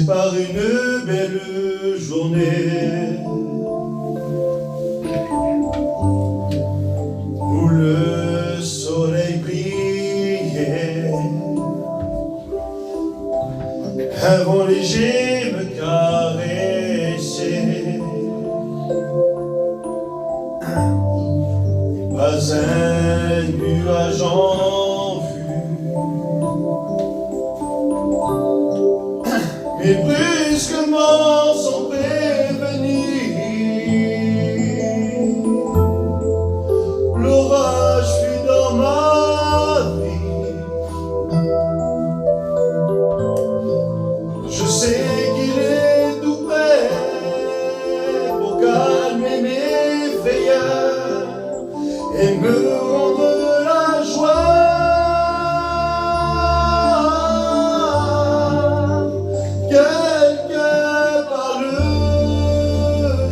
par une belle journée où le soleil brillait, un vent léger me caressait, pas un nuage en vue, mais brusquement sans prévenir, l'orage fut dans ma vie. Je sais qu'il est tout prêt pour calmer mes frayeurs et me rendre la joie. Quelqu'un parle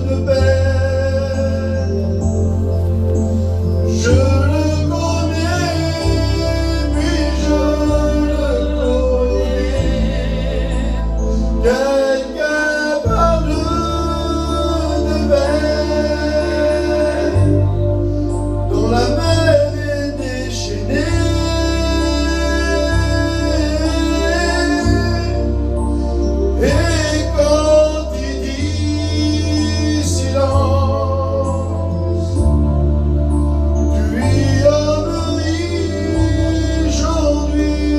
de paix, je le connais, puis je le connais. Quelqu'un parle de paix, dont la mer est déchaînée, et quand il dit silence, tu lui obéis, aujourd'hui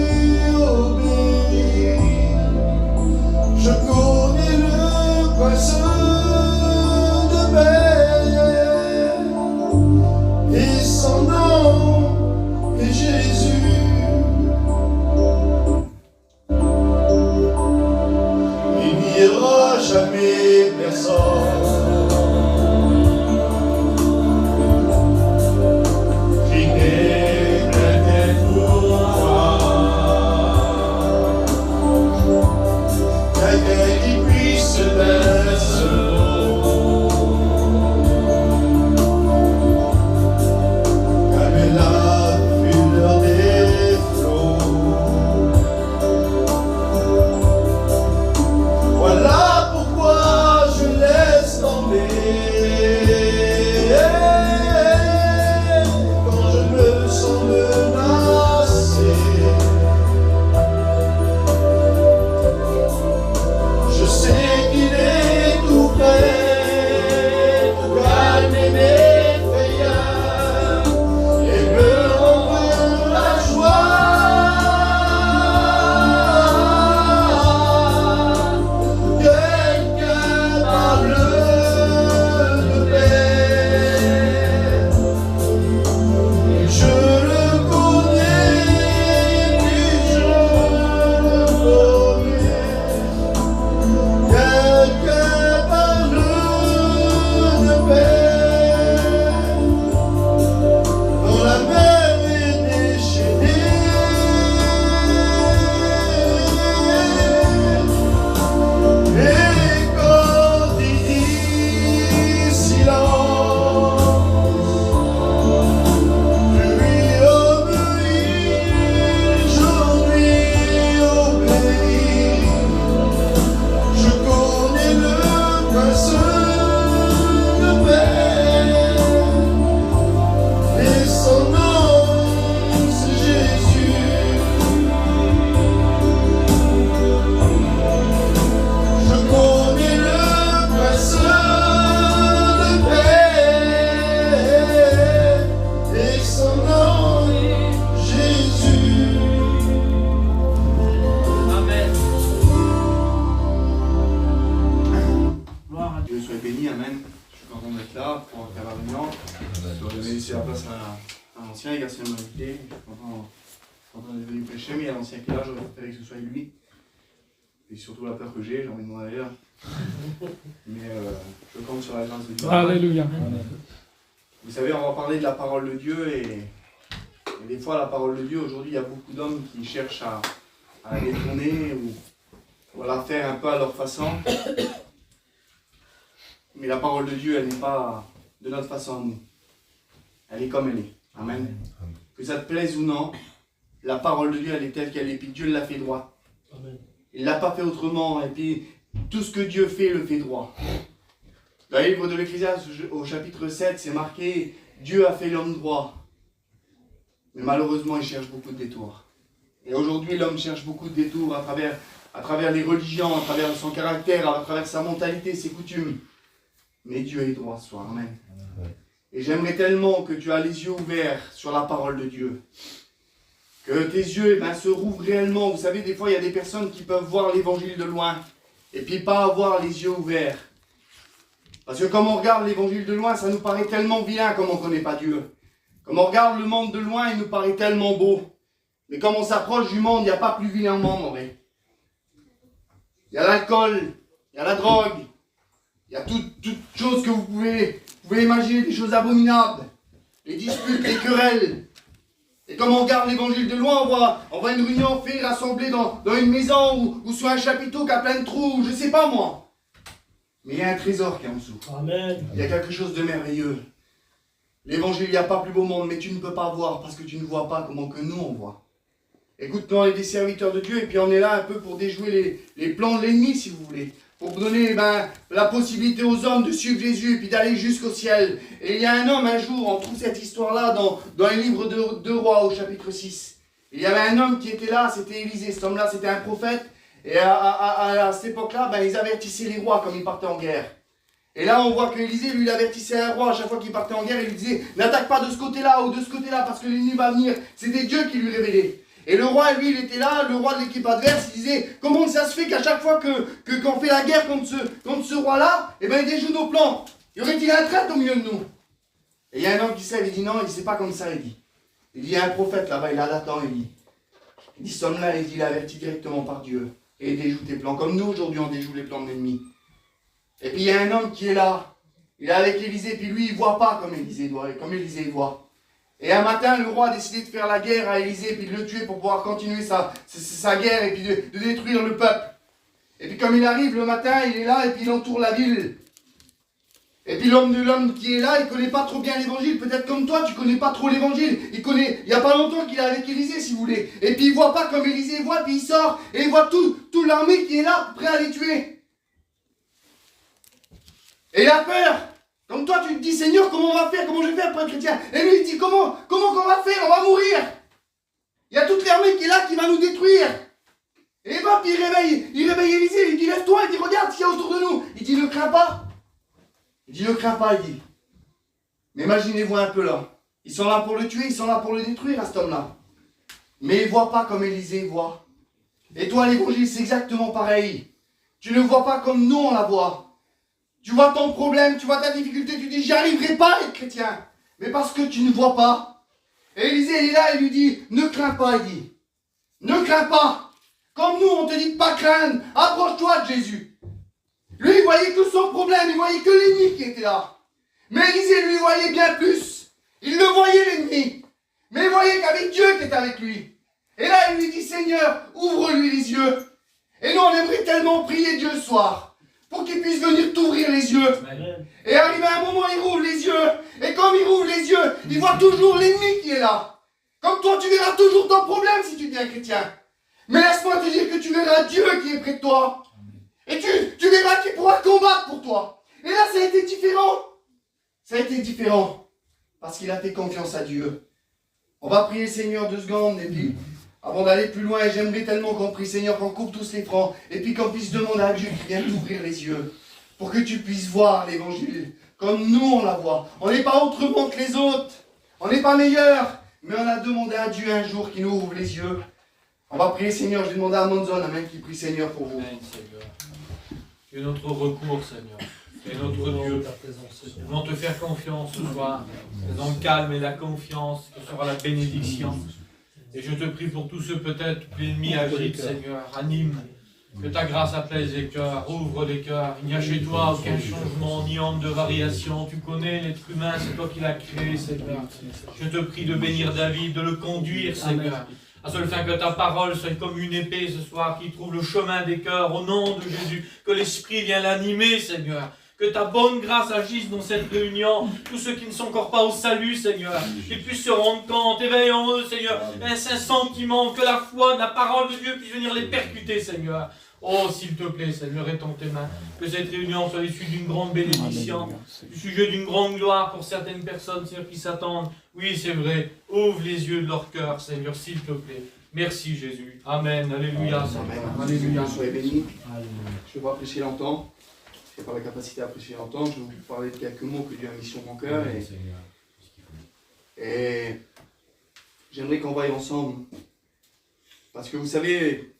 obéis. Je connais le prince de paix, et son nom est Jésus. Il n'y aura jamais personne qui n'ait plein tête pour toi, quelqu'un qui puisse d'un seul mot calmer la fureur des flots. Voilà pourquoi je laisse tomber quand je me sens menacé. Je sais qu'il est tout prêt pour calmer mes frayeurs et me rendre la joie. Quelqu'un parle de paix, je le connais, puis je le connais. Quelqu'un parle de paix, dont la mer est déchaînée, et quand il dit silence, tu lui obéis, aujourd'hui obéis. Je connais le prince de paix, et son nom c'est Jésus. Je connais le prince de paix, et son nom est Jésus. Amen. Gloire à Dieu, soyez bénis, amen. Je suis content d'être là pour faire la réunion. Je vais laisser la place à l'ancien, et Garcia m'a invité. Je suis content d'être venu prêcher, mais il y a l'ancien qui est là, j'aurais préféré que ce soit lui. Et surtout la peur que j'ai envie de m'en aller là. Mais je compte sur la grâce de Dieu. Alléluia. Vous savez, on va parler de la parole de Dieu et des fois la parole de Dieu, aujourd'hui il y a beaucoup d'hommes qui cherchent à la détourner ou à la faire un peu à leur façon. Mais la parole de Dieu, elle n'est pas de notre façon à nous. Elle est comme elle est. Amen. Que ça te plaise ou non, la parole de Dieu, elle est telle qu'elle est, puis Dieu l'a fait droit. Amen. Il ne l'a pas fait autrement. Et puis, tout ce que Dieu fait, le fait droit. Dans le livre de l'Ecclésiaste, au chapitre 7, c'est marqué « Dieu a fait l'homme droit ». Mais malheureusement, il cherche beaucoup de détours. Et aujourd'hui, l'homme cherche beaucoup de détours à travers les religions, à travers son caractère, à travers sa mentalité, ses coutumes. Mais Dieu est droit ce soir. Amen. Et j'aimerais tellement que tu aies les yeux ouverts sur la parole de Dieu. Que tes yeux se rouvrent réellement. Vous savez, des fois, il y a des personnes qui peuvent voir l'évangile de loin et puis pas avoir les yeux ouverts. Parce que comme on regarde l'évangile de loin, ça nous paraît tellement vilain comme on ne connaît pas Dieu. Comme on regarde le monde de loin, il nous paraît tellement beau. Mais comme on s'approche du monde, il n'y a pas plus vilain monde, en vrai. Il y a l'alcool, il y a la drogue, il y a toutes choses que vous pouvez imaginer, des choses abominables. Les disputes, les querelles. Et comme on regarde l'évangile de loin, on voit une réunion fait rassemblée dans une maison ou sur un chapiteau qui a plein de trous, je ne sais pas moi. Mais il y a un trésor qui est en dessous. Amen. Il y a quelque chose de merveilleux. L'évangile, il n'y a pas plus beau monde, mais tu ne peux pas voir parce que tu ne vois pas comment que nous on voit. Écoute, nous on est des serviteurs de Dieu et puis on est là un peu pour déjouer les plans de l'ennemi si vous voulez. Pour donner la possibilité aux hommes de suivre Jésus et puis d'aller jusqu'au ciel. Et il y a un homme un jour, on trouve cette histoire-là dans le livre de 2 Rois au chapitre 6. Il y avait un homme qui était là, c'était Élisée. Cet homme-là, c'était un prophète. Et à cette époque-là, ils avertissaient les rois comme ils partaient en guerre. Et là, on voit qu'Élisée, lui, il avertissait un roi à chaque fois qu'il partait en guerre. Il lui disait, n'attaque pas de ce côté-là ou de ce côté-là parce que l'ennemi va venir. C'était Dieu qui lui révélait. Et le roi, lui, il était là, le roi de l'équipe adverse, il disait, comment ça se fait qu'à chaque fois qu'on fait la guerre contre ce roi-là, il déjoue nos plans. Y aurait-il un traître au milieu de nous? Et il y a un homme qui sait, il dit non, il ne sait pas comme ça, il dit. Il dit, il y a un prophète là-bas, il a Nathan, il dit, ce homme-là, il est averti directement par Dieu. Et il déjoue tes plans, comme nous aujourd'hui on déjoue les plans de l'ennemi. Et puis il y a un homme qui est là, il est avec Élisée, puis lui il ne voit pas comme Élisée voit. Et un matin, le roi a décidé de faire la guerre à Élisée, puis de le tuer pour pouvoir continuer sa guerre, et puis de détruire le peuple. Et puis comme il arrive le matin, il est là, et puis il entoure la ville. Et puis l'homme qui est là, il ne connaît pas trop bien l'évangile. Peut-être comme toi, tu ne connais pas trop l'évangile. Il n'y a pas longtemps qu'il est avec Élisée, si vous voulez. Et puis il ne voit pas comme Élisée voit, puis il sort, et il voit toute l'armée qui est là, prêt à les tuer. Et il a peur. Comme toi, tu te dis, Seigneur, comment on va faire? Comment je vais faire pour être chrétien? Et lui, il dit, comment qu'on va faire? On va mourir. Il y a toute l'armée qui est là, qui va nous détruire. Et puis il réveille Élisée, il dit, lève-toi, il dit, regarde ce qu'il y a autour de nous. Il dit, ne crains pas. Il dit, ne crains pas, il dit. Mais imaginez-vous un peu là. Ils sont là pour le tuer, ils sont là pour le détruire, à cet homme-là. Mais ils ne voient pas comme Élisée voit. Et toi, l'évangile, c'est exactement pareil. Tu ne vois pas comme nous, on la voit. Tu vois ton problème, tu vois ta difficulté, tu dis, j'y arriverai pas à être chrétien. Mais parce que tu ne vois pas. Et Élisée, il est là, il lui dit, ne crains pas, il dit. Ne crains pas. Comme nous, on te dit de pas craindre. Approche-toi de Jésus. Lui, il voyait que son problème, il voyait que l'ennemi qui était là. Mais Élisée, lui, voyait bien plus. Il le voyait, l'ennemi. Mais il voyait qu'avec Dieu qui est avec lui. Et là, il lui dit, Seigneur, ouvre-lui les yeux. Et nous, on aimerait tellement prier Dieu ce soir. Pour qu'il puisse venir t'ouvrir les yeux. Amen. Et arrivé à un moment, il rouvre les yeux. Et comme il rouvre les yeux, il voit toujours l'ennemi qui est là. Comme toi, tu verras toujours ton problème si tu deviens chrétien. Mais laisse-moi te dire que tu verras Dieu qui est près de toi. Et tu verras qu'il pourra combattre pour toi. Et là, ça a été différent. Ça a été différent. Parce qu'il a fait confiance à Dieu. On va prier Seigneur 2 secondes et puis... Avant d'aller plus loin, j'aimerais tellement qu'on prie, Seigneur, qu'on coupe tous les francs, et puis qu'on puisse demander à Dieu qui vienne t'ouvrir les yeux, pour que tu puisses voir l'évangile, comme nous on la voit. On n'est pas autrement que les autres, on n'est pas meilleurs, mais on a demandé à Dieu un jour qu'il nous ouvre les yeux. On va prier, Seigneur, je vais demander à Monzon, Amen, qui prie, Seigneur, pour vous. Amen, Seigneur. Tu es notre recours, Seigneur. Tu es notre Dieu. Nous voulons te faire confiance ce soir, dans le calme et la confiance, ce sera la bénédiction. Et je te prie pour tous ceux peut-être que l'ennemi agite, Seigneur, anime, que ta grâce apaise les cœurs, ouvre les cœurs. Il n'y a chez toi aucun changement, ni onde de variation. Tu connais l'être humain, c'est toi qui l'as créé, Seigneur. Je te prie de bénir David, de le conduire, Seigneur, à seule fin que ta parole soit comme une épée ce soir, qui trouve le chemin des cœurs, au nom de Jésus, que l'Esprit vienne l'animer, Seigneur. Que ta bonne grâce agisse dans cette réunion. Tous ceux qui ne sont encore pas au salut, Seigneur, qu'ils puissent se rendre compte. Éveille en eux, Seigneur, un saint sentiment. Que la foi de la parole de Dieu puisse venir les percuter, Seigneur. Oh, s'il te plaît, Seigneur, étends tes mains. Que cette réunion soit issue d'une grande bénédiction, du sujet d'une grande gloire pour certaines personnes, Seigneur, qui s'attendent. Oui, c'est vrai. Ouvre les yeux de leur cœur, Seigneur, s'il te plaît. Merci, Jésus. Amen. Alléluia. Amen. Alléluia. Soyez bénis. Alléluia. Je ne vais pas prêcher longtemps. Je n'ai pas la capacité à prêcher longtemps. Je vais vous parler de quelques mots que Dieu a mis sur mon cœur. Et j'aimerais qu'on vaille ensemble. Parce que vous savez,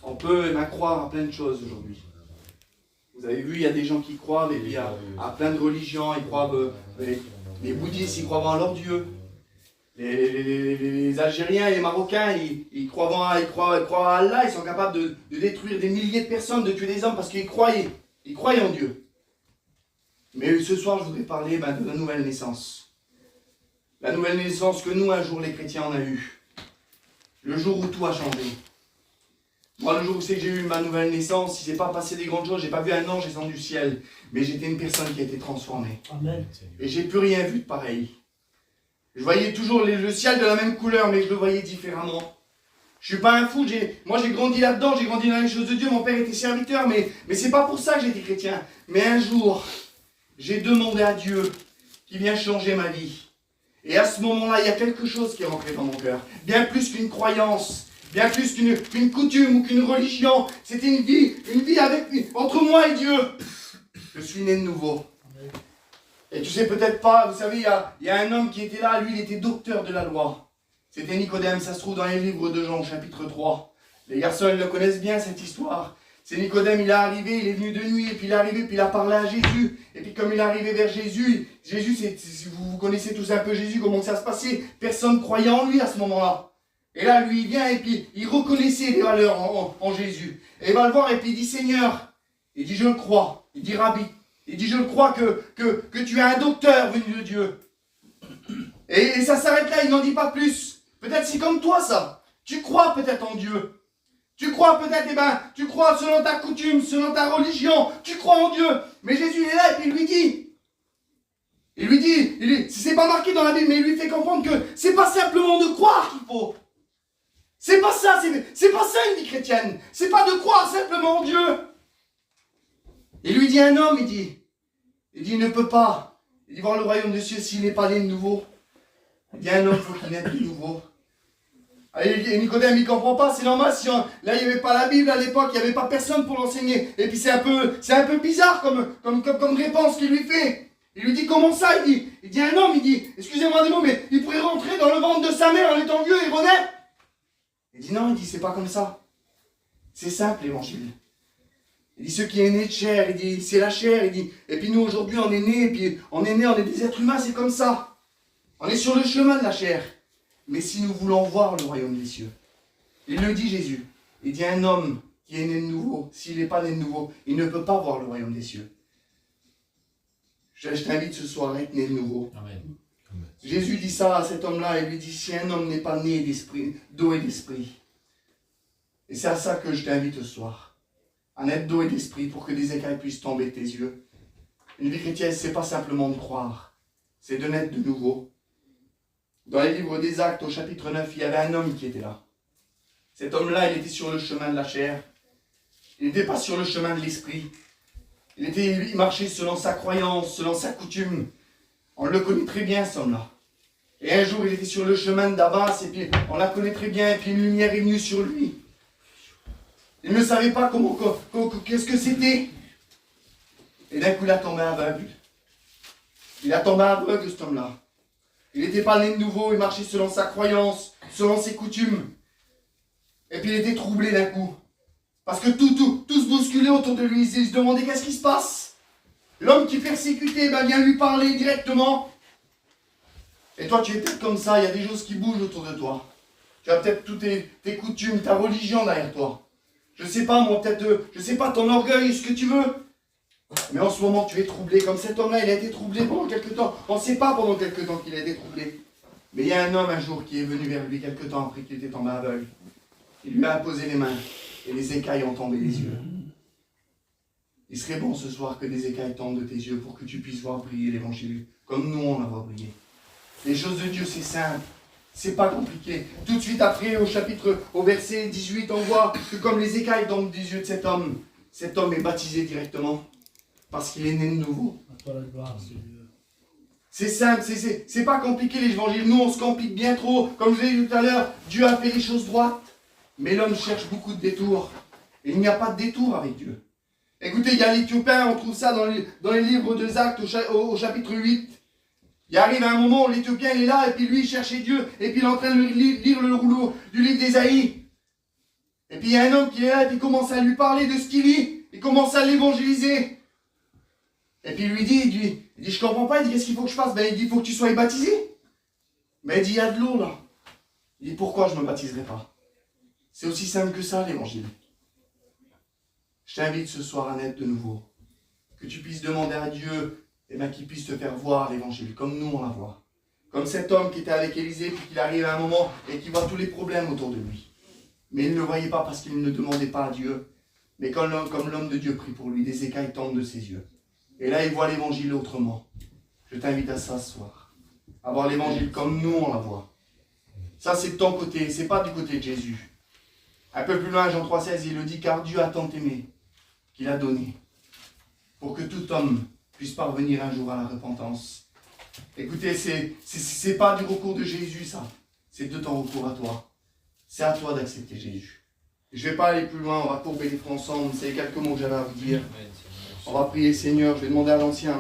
on peut même croire à plein de choses aujourd'hui. Vous avez vu, il y a des gens qui croient, mais il y a à plein de religions. Ils croient, les bouddhistes, ils croient en leur Dieu. Les Algériens et les Marocains, ils croient à Allah, ils sont capables de détruire des milliers de personnes, de tuer des hommes parce qu'ils croient en Dieu. Mais ce soir, je voudrais parler de la nouvelle naissance. La nouvelle naissance que nous, un jour, les chrétiens, on a eue. Le jour où tout a changé. Moi, le jour où c'est que j'ai eu ma nouvelle naissance, il ne s'est pas passé des grandes choses, j'ai pas vu un ange descendre du ciel, mais j'étais une personne qui a été transformée. Amen. Et j'ai plus rien vu de pareil. Je voyais toujours le ciel de la même couleur, mais je le voyais différemment. Je suis pas un fou, moi j'ai grandi là-dedans, j'ai grandi dans les choses de Dieu, mon père était serviteur, mais c'est pas pour ça que j'ai été chrétien. Mais un jour, j'ai demandé à Dieu qui vient changer ma vie. Et à ce moment-là, il y a quelque chose qui est rentré dans mon cœur. Bien plus qu'une croyance, bien plus qu'une coutume ou qu'une religion. C'était une vie entre moi et Dieu. Je suis né de nouveau. Et tu sais peut-être pas, vous savez, il y a un homme qui était là, lui il était docteur de la loi. C'était Nicodème, ça se trouve dans les livres de Jean, chapitre 3. Les garçons, ils le connaissent bien cette histoire. C'est Nicodème, il est arrivé, il est venu de nuit, et puis il est arrivé, puis il a parlé à Jésus. Et puis comme il est arrivé vers Jésus, vous connaissez tous un peu Jésus, comment ça se passait. Personne ne croyait en lui à ce moment-là. Et là, lui, il vient, et puis il reconnaissait les valeurs en Jésus. Et il va le voir, et puis il dit, Seigneur, il dit, je le crois. Il dit, Rabbi. Il dit, je le crois que tu es un docteur venu de Dieu. Et ça s'arrête là, il n'en dit pas plus. Peut-être c'est comme toi ça. Tu crois peut-être en Dieu. Tu crois peut-être, tu crois selon ta coutume, selon ta religion. Tu crois en Dieu. Mais Jésus il est là et puis il lui dit, c'est pas marqué dans la Bible, mais il lui fait comprendre que c'est pas simplement de croire qu'il faut. C'est pas ça, c'est pas ça une vie chrétienne. C'est pas de croire simplement en Dieu. Il lui dit un homme, il dit, il ne peut pas, il dit voir le royaume des cieux s'il n'est pas né de nouveau. Il dit un homme, il faut qu'il naisse de nouveau. Et Nicodème, il ne comprend pas, c'est normal, là il n'y avait pas la Bible à l'époque, il n'y avait pas personne pour l'enseigner. Et puis c'est un peu bizarre comme réponse qu'il lui fait. Il lui dit comment ça, il dit un homme, il dit, excusez-moi des mots, mais il pourrait rentrer dans le ventre de sa mère en étant vieux et renaître. Il dit non, il dit c'est pas comme ça. C'est simple l'évangile. Il dit, ce qui est né de chair, il dit, c'est la chair, il dit, et puis nous aujourd'hui on est nés, et puis on est des êtres humains, c'est comme ça. On est sur le chemin de la chair. Mais si nous voulons voir le royaume des cieux, il le dit Jésus, il dit un homme qui est né de nouveau, s'il n'est pas né de nouveau, il ne peut pas voir le royaume des cieux. Je t'invite ce soir à être né de nouveau. Amen. Jésus dit ça à cet homme-là, il lui dit, si un homme n'est pas né d'eau et d'esprit, et c'est à ça que je t'invite ce soir. À naître d'eau et d'esprit pour que des écailles puissent tomber de tes yeux. Une vie chrétienne, c'est pas simplement de croire, c'est de naître de nouveau. Dans les livres des Actes, au chapitre 9, il y avait un homme qui était là. Cet homme-là, il était sur le chemin de la chair. Il n'était pas sur le chemin de l'esprit. Il marchait selon sa croyance, selon sa coutume. On le connaît très bien, ce homme-là. Et un jour, il était sur le chemin de Damas, et puis on la connaît très bien, et puis une lumière est venue sur lui. Il ne savait pas qu'est-ce que c'était. Et d'un coup, il a tombé aveugle. Il a tombé aveugle, cet homme-là. Il n'était pas né de nouveau, il marchait selon sa croyance, selon ses coutumes. Et puis il était troublé d'un coup. Parce que tout se bousculait autour de lui. Il se demandait qu'est-ce qui se passe. L'homme qui persécutait vient lui parler directement. Et toi, tu es peut-être comme ça, il y a des choses qui bougent autour de toi. Tu as peut-être toutes tes coutumes, ta religion derrière toi. Je sais pas, moi, je sais pas, ton orgueil, ce que tu veux. Mais en ce moment, tu es troublé. Comme cet homme-là, il a été troublé pendant quelque temps. On ne sait pas pendant quelque temps qu'il a été troublé. Mais il y a un homme un jour qui est venu vers lui quelque temps après qu'il était tombé aveugle. Il lui a imposé les mains et les écailles ont tombé des yeux. Il serait bon ce soir que des écailles tombent de tes yeux pour que tu puisses voir briller l'évangile comme nous on la voit briller. Les choses de Dieu, c'est simple. C'est pas compliqué. Tout de suite après, au verset 18, on voit que comme les écailles tombent des yeux de cet homme est baptisé directement parce qu'il est né de nouveau. À toi la gloire, Seigneur. C'est simple, c'est pas compliqué l'évangile. Nous, on se complique bien trop. Comme je l'ai dit tout à l'heure, Dieu a fait les choses droites. Mais l'homme cherche beaucoup de détours. Et il n'y a pas de détour avec Dieu. Écoutez, il y a l'Éthiopien, on trouve ça dans les livres de Actes au chapitre 8. Il arrive à un moment où l'Éthiopien il est là, et puis lui il cherchait Dieu, et puis il est en train de lire le rouleau du livre d'Ésaïe. Et puis il y a un homme qui est là, et puis il commence à lui parler de ce qu'il lit, il commence à l'évangéliser. Et puis il lui dit, je comprends pas, il dit, qu'est-ce qu'il faut que je fasse? Ben il dit, il faut que tu sois baptisé. Mais il dit, il y a de l'eau là. Il dit, pourquoi je ne me baptiserai pas? C'est aussi simple que ça l'évangile. Je t'invite ce soir à naître de nouveau. Que tu puisses demander à Dieu, qu'il puisse te faire voir l'évangile, comme nous on la voit. Comme cet homme qui était avec Élisée, puis qu'il arrive à un moment et qui voit tous les problèmes autour de lui. Mais il ne le voyait pas parce qu'il ne demandait pas à Dieu. Mais comme l'homme de Dieu prie pour lui, des écailles tombent de ses yeux. Et là il voit l'évangile autrement. Je t'invite à ça ce soir. À voir l'évangile comme nous on la voit. Ça c'est de ton côté, c'est pas du côté de Jésus. Un peu plus loin, Jean 3,16, il le dit, car Dieu a tant aimé qu'il a donné, pour que tout homme puisse parvenir un jour à la repentance. Écoutez, c'est pas du recours de Jésus, ça. C'est de ton recours à toi. C'est à toi d'accepter Jésus. Je ne vais pas aller plus loin, on va courber les fronts ensemble. C'est quelques mots que j'avais à vous dire. On va prier, Seigneur. Je vais demander à l'ancien,